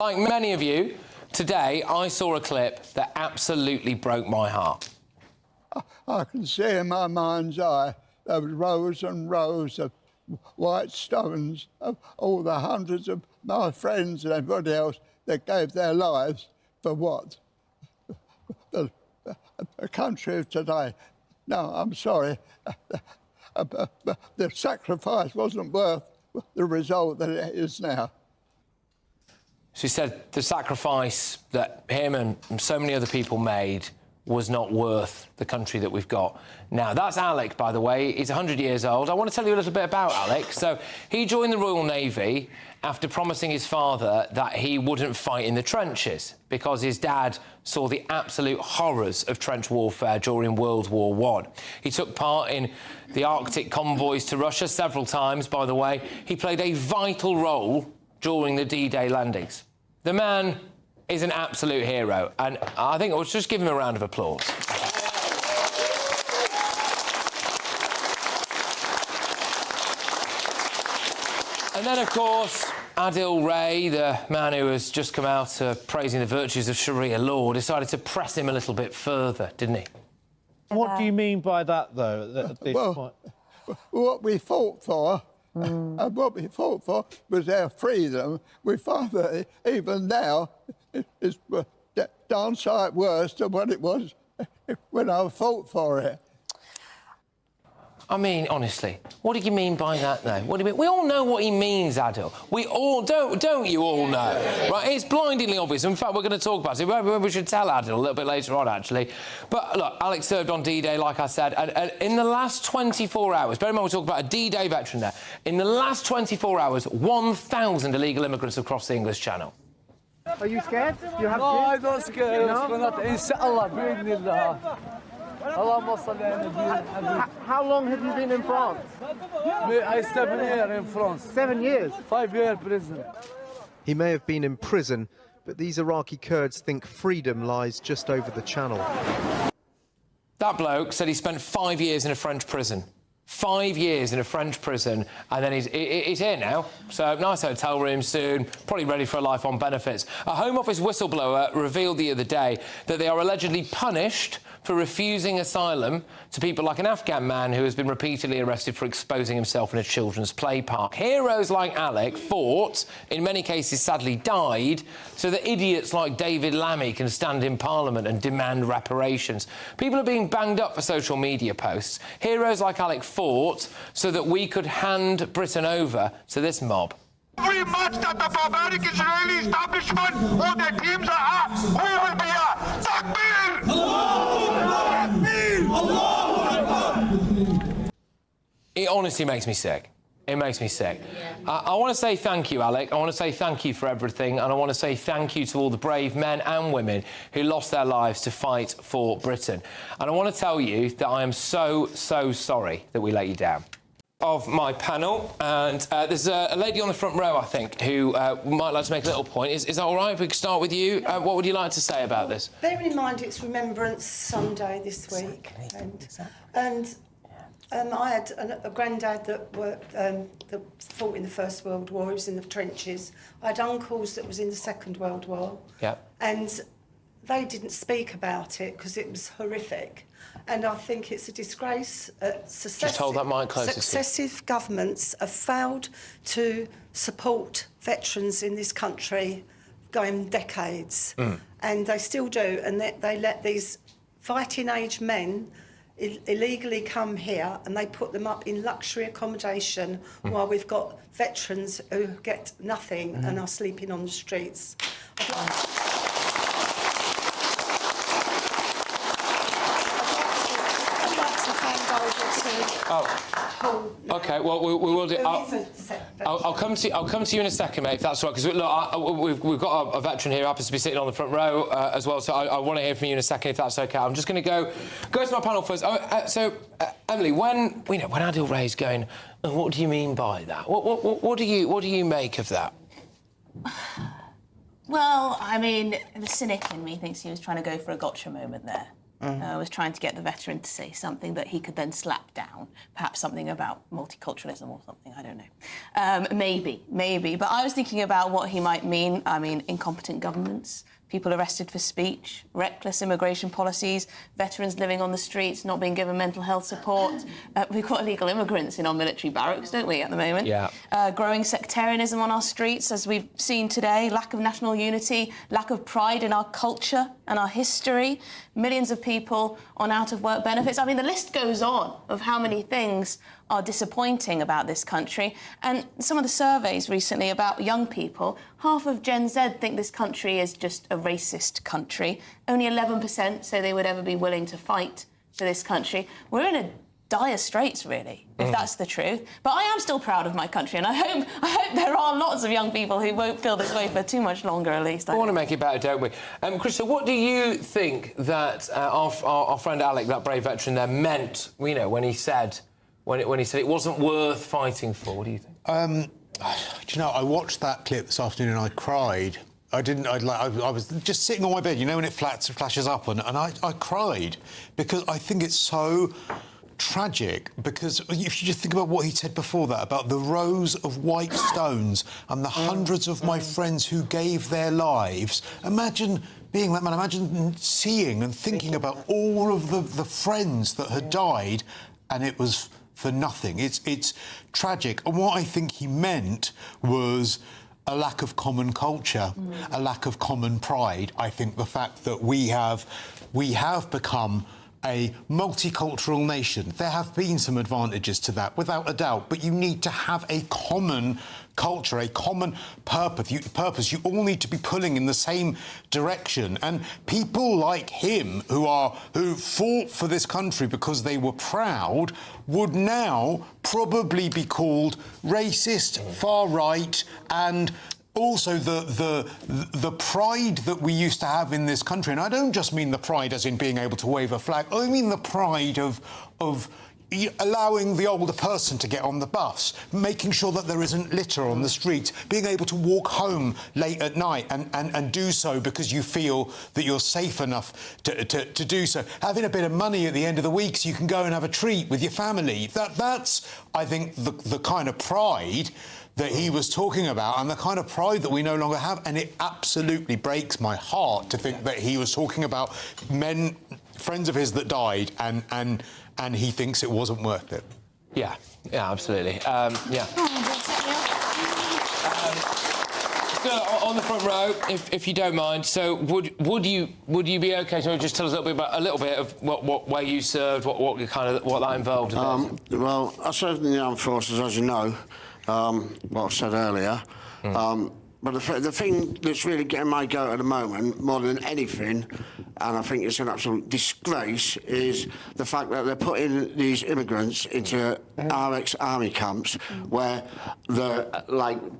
Like many of you, today I saw a clip that absolutely broke my heart. I can see in my mind's eye those rows and rows of white stones of all the hundreds of my friends and everybody else that gave their lives for what? The country of today. No, I'm sorry. The sacrifice wasn't worth the result that it is now. She said the sacrifice that him and so many other people made was not worth the country that we've got now. That's Alec, by the way. He's 100 years old. I want to tell you a little bit about Alec. So he joined the Royal Navy after promising his father that he wouldn't fight in the trenches because his dad saw the absolute horrors of trench warfare during World War I. He took part in the Arctic convoys to Russia several times, by the way. He played a vital role during the D-Day landings. The man is an absolute hero, and I think let's just give him a round of applause. And then, of course, Adil Ray, the man who has just come out praising the virtues of Sharia law, decided to press him a little bit further, didn't he? What do you mean by that, though, at this point? What we fought for, and what we fought for was our freedom. We find that even now it's darn sight worse than what it was when I fought for it. I mean, honestly, what do you mean by that, though? What do you mean? We all know what he means, Adil. We all don't you all know? Right? It's blindingly obvious. In fact, we're going to talk about it. Maybe we should tell Adil a little bit later on, actually. But look, Alex served on D-Day, like I said, and in the last 24 hours, bear in mind we're talking about a D-Day veteran there. In the last 24 hours, 1,000 illegal immigrants have crossed the English Channel. Are you scared? You have no, I'm not scared. No? Inshallah, How long have you been in France? I 7 years in France. 7 years? 5 years prison. He may have been in prison, but these Iraqi Kurds think freedom lies just over the channel. That bloke said he spent 5 years in a French prison. 5 years in a French prison, and then he's here now. So, nice hotel room soon, probably ready for a life on benefits. A Home Office whistleblower revealed the other day that they are allegedly punished for refusing asylum to people like an Afghan man who has been repeatedly arrested for exposing himself in a children's play park. Heroes like Alec fought, in many cases sadly died, so that idiots like David Lammy can stand in Parliament and demand reparations. People are being banged up for social media posts. Heroes like Alec fought so that we could hand Britain over to this mob. Every match that the barbaric Israeli establishment or their teams are at, we will be at. Takbir! It honestly makes me sick. It makes me sick. Yeah. I want to say thank you, Alec. I want to say thank you for everything, and I want to say thank you to all the brave men and women who lost their lives to fight for Britain. And I want to tell you that I am so sorry that we let you down. Of my panel, and there's a lady on the front row, I think, who might like to make a little point. Is that all right if we could start with you? What would you like to say about this? Bearing in mind it's Remembrance Sunday this week, and I had a granddad that fought in the First World War. He was in the trenches. I had uncles that was in the Second World War. Yeah. And they didn't speak about it because it was horrific. And I think it's a disgrace. Just hold that mic closer. Successive governments have failed to support veterans in this country going decades. And they still do. And they let these fighting-age men illegally come here and they put them up in luxury accommodation while we've got veterans who get nothing and are sleeping on the streets. Oh, OK. Well, we will do. I'll come to you in a second, mate, if that's all right. Because look, we've got a veteran here who happens to be sitting on the front row as well. So I want to hear from you in a second, if that's OK. I'm just going to go to my panel first. Emily, when Adil Ray's going, what do you mean by that? What do you make of that? Well, I mean, the cynic in me thinks he was trying to go for a gotcha moment there. was trying to get the veteran to say something that he could then slap down, perhaps something about multiculturalism or something, I don't know. Maybe. But I was thinking about what he might mean. I mean, incompetent governments, people arrested for speech, reckless immigration policies, veterans living on the streets, not being given mental health support. We've got illegal immigrants in our military barracks, don't we, at the moment? Yeah. Growing sectarianism on our streets, as we've seen today, lack of national unity, lack of pride in our culture and our history, millions of people on out-of-work benefits. I mean, the list goes on of how many things are disappointing about this country. And some of the surveys recently about young people, half of Gen Z think this country is just a racist country. Only 11% say they would ever be willing to fight for this country. We're in a dire straits, really, if that's the truth. But I am still proud of my country, and I hope there are lots of young people who won't feel this way for too much longer, at least. We want to make it better, don't we? Chris, so what do you think that our friend Alec, that brave veteran there, meant, you know, when he said it wasn't worth fighting for? What do you think? Do you know, I watched that clip this afternoon and I cried. I was just sitting on my bed, you know, when it flashes up, and I cried because I think it's so tragic. Because if you just think about what he said before that, about the rows of white stones and the hundreds of my friends who gave their lives, imagine being that man, imagine seeing and thinking about all of the friends that had died, and it was for nothing. It's tragic. And what I think he meant was a lack of common culture, a lack of common pride. I think the fact that we have become a multicultural nation. There have been some advantages to that, without a doubt, but you need to have a common culture, a common purpose. You all need to be pulling in the same direction. And people like him who fought for this country because they were proud would now probably be called racist, far right, and also the pride that we used to have in this country. And I don't just mean the pride as in being able to wave a flag. I mean the pride of allowing the older person to get on the bus, making sure that there isn't litter on the street, being able to walk home late at night and do so because you feel that you're safe enough to do so. Having a bit of money at the end of the week so you can go and have a treat with your family. That's, I think, the kind of pride that he was talking about, and the kind of pride that we no longer have. And it absolutely breaks my heart to think that he was talking about friends of his that died, and he thinks it wasn't worth it. Yeah, absolutely. So on the front row, if you don't mind, so would you be okay to just tell us a little bit of where you served, what that involved? Well, I served in the armed forces, as you know. What I said earlier. But the thing that's really getting my goat at the moment, more than anything, and I think it's an absolute disgrace, is the fact that they're putting these immigrants into our ex-army camps where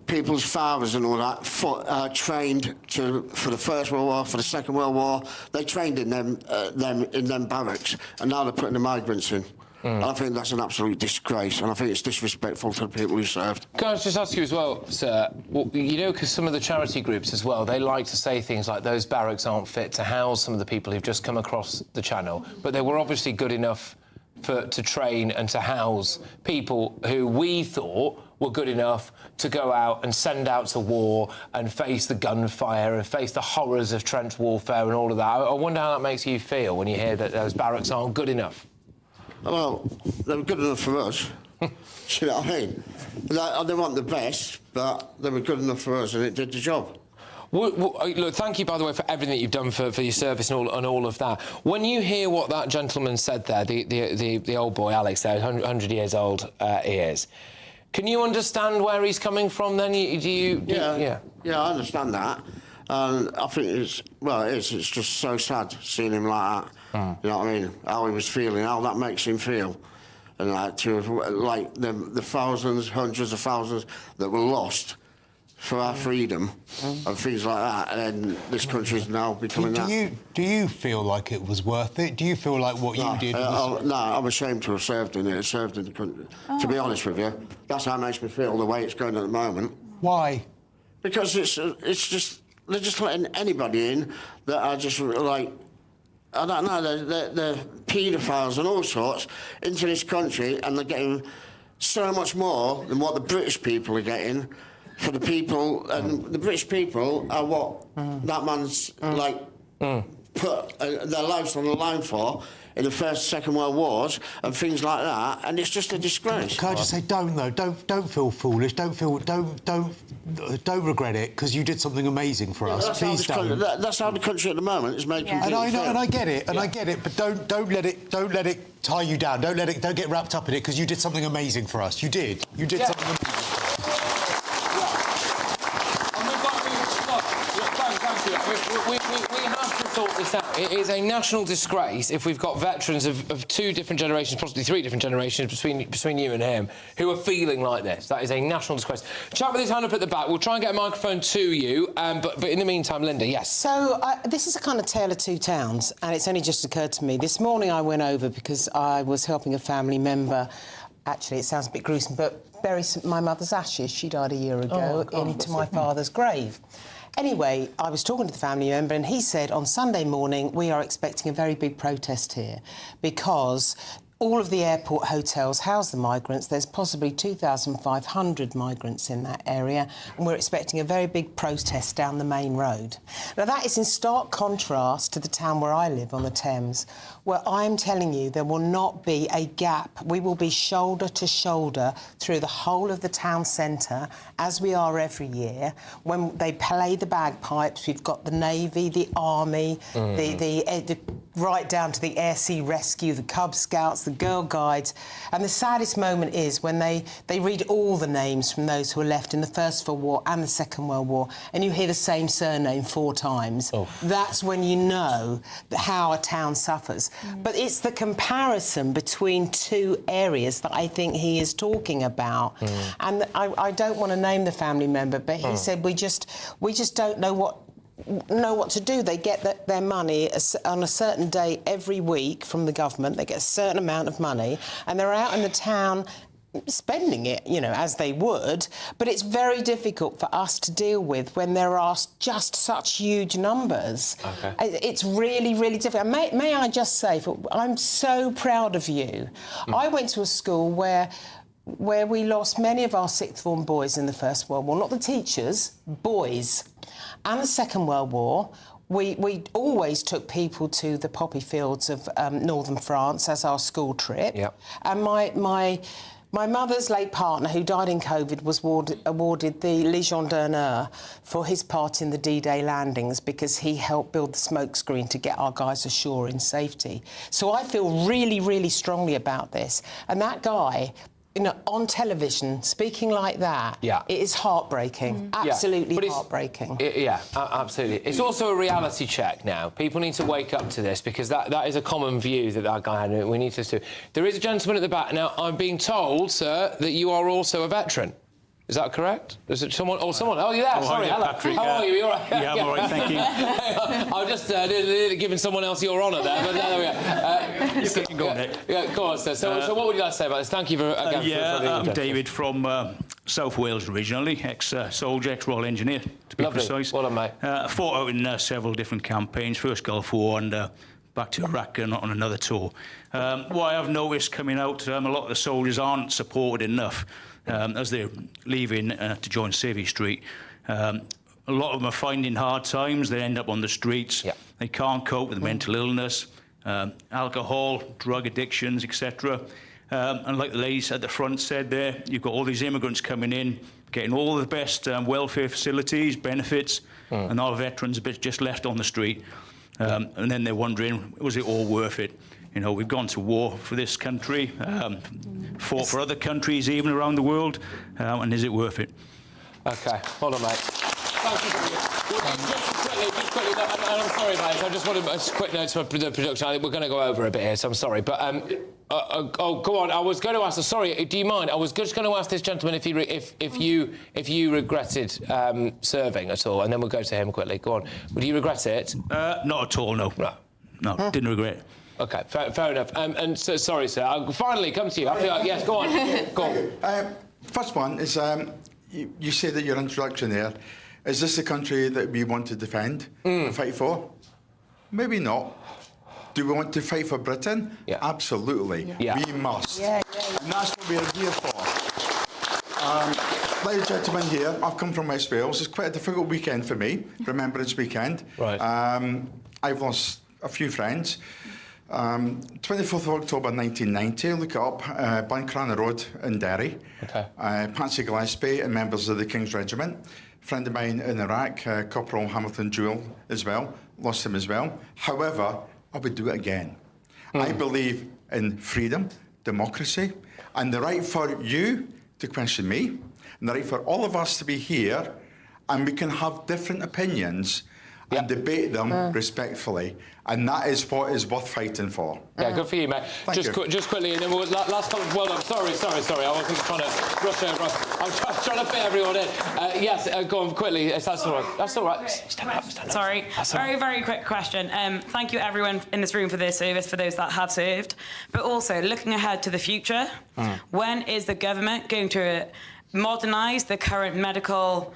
people's fathers and all that trained for the First World War, for the Second World War. They trained in them barracks, and now they're putting the migrants in. I think that's an absolute disgrace, and I think it's disrespectful to the people who served. Can I just ask you as well, sir, you know, because some of the charity groups as well, they like to say things like those barracks aren't fit to house some of the people who've just come across the channel, but they were obviously good enough to train and to house people who we thought were good enough to go out and send out to war and face the gunfire and face the horrors of trench warfare and all of that. I wonder how that makes you feel when you hear that those barracks aren't good enough. Well, they were good enough for us. Do you know what I mean? They weren't the best, but they were good enough for us, and it did the job. Look, thank you, by the way, for everything that you've done for your service and all of that. When you hear what that gentleman said there, the old boy, Alex, there, 100 years old he is, can you understand where he's coming from then? Yeah, I understand that. And I think it's just so sad seeing him like that. You know what I mean? How he was feeling, how that makes him feel. And the thousands, hundreds of thousands that were lost for our freedom and things like that, and then this country's now becoming that. Do you feel like it was worth it? Do you feel like what you did was... No, I'm ashamed to have served in the country. To be honest with you, that's how it makes me feel, the way it's going at the moment. Why? Because it's just... They're just letting anybody in that are just, I don't know, the paedophiles and all sorts into this country, and they're getting so much more than what the British people are getting for the people, and the British people are what that man's put their lives on the line for in the First, Second World Wars and things like that, and it's just a disgrace. Can I just say, don't feel foolish, don't regret it, because you did something amazing for us. Please don't. That's how the country at the moment is making. And I know, and I get it, but don't let it tie you down. Don't get wrapped up in it, because you did something amazing for us. You did something amazing. We have to sort this out. It is a national disgrace if we've got veterans of two different generations, possibly three different generations between you and him, who are feeling like this. That is a national disgrace. Chap with his hand up at the back. We'll try and get a microphone to you, but in the meantime, Linda, yes. So this is a kind of tale of two towns, and it's only just occurred to me. This morning I went over because I was helping a family member. Actually, it sounds a bit gruesome, but bury my mother's ashes. She died a year ago into my father's grave. Anyway, I was talking to the family member and he said on Sunday morning we are expecting a very big protest here because all of the airport hotels house the migrants. There's possibly 2,500 migrants in that area, and we're expecting a very big protest down the main road. Now, that is in stark contrast to the town where I live on the Thames, where I'm telling you there will not be a gap. We will be shoulder to shoulder through the whole of the town centre, as we are every year. When they play the bagpipes, we've got the Navy, the Army, the right down to the Air Sea Rescue, the Cub Scouts, the Girl Guides. And the saddest moment is when they read all the names from those who were left in the First World War and the Second World War, and you hear the same surname 4 times. That's when you know how a town suffers. But it's the comparison between two areas that I think he is talking about. And I don't want to name the family member, but he said we just don't know what to do. They get their money on a certain day every week from the government. They get a certain amount of money, and they're out in the town spending it, you know, as they would. But it's very difficult for us to deal with when there are just such huge numbers. It's really, really difficult. May I just say, I'm so proud of you. I went to a school where we lost many of our sixth form boys in the First World War, not the teachers, boys. And the Second World War, we always took people to the poppy fields of northern France as our school trip. And my mother's late partner, who died in COVID, was awarded the Légion d'honneur for his part in the D-Day landings because he helped build the smokescreen to get our guys ashore in safety. So I feel really, really strongly about this. And that guy, you know, on television, speaking like that, it is heartbreaking. Absolutely heartbreaking. Absolutely. It's also a reality check now. People need to wake up to this because that is a common view that guy had, and we need to do. There is a gentleman at the back. Now, I'm being told, sir, that you are also a veteran. Is that correct? Is it someone? Oh, someone. Oh, you're there. Sorry, hello. Patrick, how are you? You all right? Yeah, I'm all right, thank you. I'm just giving someone else your honour there, but there we go. Go on, sir. So what would you like to say about this? Thank you for I'm David from South Wales originally, ex-soldier, ex-Royal Engineer, to be precise. Well done, mate. Fought out in several different campaigns, first Gulf War and back to Iraq and on another tour. What I have noticed coming out, a lot of the soldiers aren't supported enough. As they're leaving to join Savvy Street. A lot of them are finding hard times. They end up on the streets. They can't cope with mental illness, alcohol, drug addictions, etc. And like the ladies at the front said there, you've got all these immigrants coming in, getting all the best welfare facilities, benefits, and our veterans are just left on the street. And then they're wondering, was it all worth it? You know, we've gone to war for this country, fought for other countries even around the world, and is it worth it? OK, hold on, mate. Thank you for just quickly, and I'm sorry, mate, I just wanted a quick note to the production. I think we're going to go over a bit here, so I'm sorry. But, go on, I was going to ask, sorry, do you mind? I was just going to ask this gentleman if you regretted serving at all, and then we'll go to him quickly. Go on. Would you regret it? Not at all, no. Right. No, didn't regret it. OK, fair enough. And so, sorry, sir, I'll finally come to you. I feel like, yes, go on. Go on. First one is, you said that your introduction there, is this the country that we want to defend and fight for? Maybe not. Do we want to fight for Britain? Yeah. Absolutely. Yeah. We must. Yeah. And that's what we're here for. Ladies and gentlemen here, I've come from West Wales. It's quite a difficult weekend for me, Remembrance Weekend. Right. I've lost a few friends. 24th of October 1990, look it up, Blancrana Road in Derry. Okay. Patsy Gillespie and members of the King's Regiment. A friend of mine in Iraq, Corporal Hamilton Jewell as well, lost him as well. However, I would do it again. I believe in freedom, democracy, and the right for you to question me, and the right for all of us to be here, and we can have different opinions and debate them respectfully. And that is what is worth fighting for. Yeah, good for you, mate. Just quickly, and then last comment. Well done. Sorry. I wasn't trying to rush over us. I'm trying to fit everyone in. Yes, go on quickly. That's all right. That's all right. Stand up. Sorry. Very quick question. Thank you, everyone in this room, for their service, for those that have served. But also, looking ahead to the future, when is the government going to modernise the current medical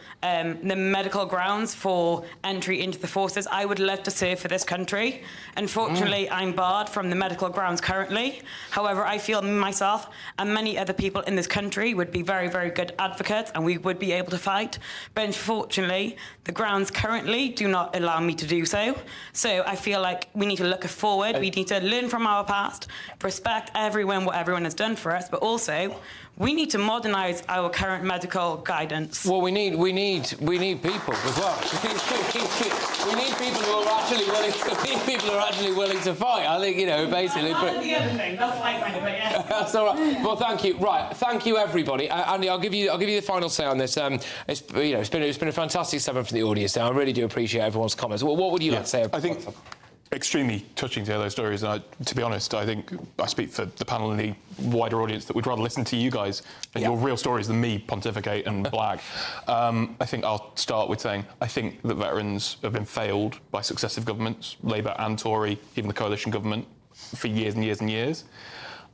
grounds for entry into the forces? I would love to serve for this country. Unfortunately, I'm barred from the medical grounds currently. However, I feel myself and many other people in this country would be very, very good advocates, and we would be able to fight. But unfortunately, the grounds currently do not allow me to do so. So I feel like we need to look forward. We need to learn from our past, respect what everyone has done for us, but also we need to modernise our current medical guidance. Well, we need people as well. We need people who are actually willing to fight. I think, basically. That's the other thing. That's what I think of it. Yeah. That's all right. Well, thank you. Right, thank you, everybody. Andy, I'll give you the final say on this. It's been a fantastic segment from the audience. Now, I really do appreciate everyone's comments. What would you like to say? I think extremely touching to hear those stories, and to be honest, I think I speak for the panel and the wider audience that we'd rather listen to you guys and your real stories than me pontificate and blag. I think I'll start with saying I think that veterans have been failed by successive governments, Labour and Tory, even the coalition government, for years and years and years.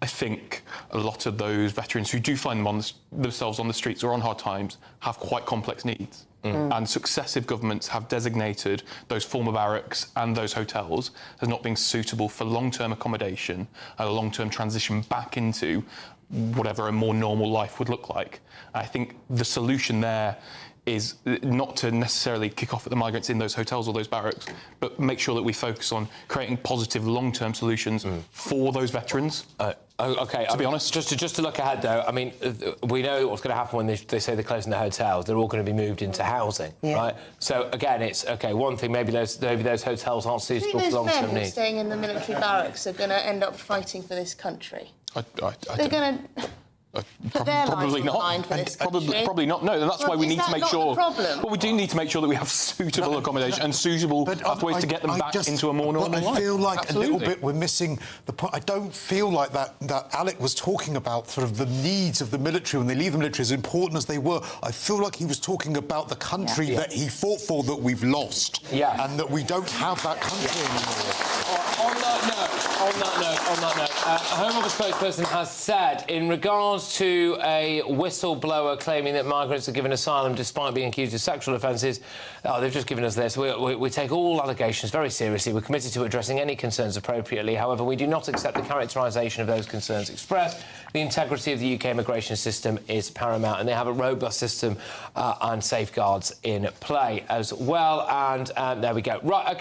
I think a lot of those veterans who do find themselves on the streets or on hard times have quite complex needs. And successive governments have designated those former barracks and those hotels as not being suitable for long-term accommodation and a long-term transition back into whatever a more normal life would look like. I think the solution there is not to necessarily kick off at the migrants in those hotels or those barracks, but make sure that we focus on creating positive long-term solutions for those veterans. OK, to be honest. Just to look ahead, though, I mean, we know what's going to happen when they say they're closing the hotels. They're all going to be moved into housing, right? So, again, it's, OK, one thing, maybe those hotels aren't suitable for long-term needs. Staying in the military barracks are going to end up fighting for this country? They're going to put their probably lives on the line for this country? Probably not. No, that's why we need to make sure. Well, we do need to make sure that we have suitable accommodation and suitable pathways to get them back into a more normal life. I feel like a little bit we're missing the point. I don't feel like that Alec was talking about sort of the needs of the military when they leave the military, as important as they were. I feel like he was talking about the country that he fought for that we've lost, and that we don't have that country anymore. On that note, a Home Office spokesperson has said, in regards to a whistleblower claiming that migrants are given asylum despite being accused of sexual offences, they've just given us this. We take all allegations very seriously. We're committed to addressing any concerns appropriately. However, we do not accept the characterisation of those concerns expressed. The integrity of the UK immigration system is paramount, and they have a robust system and safeguards in play as well. And there we go. Right. Okay.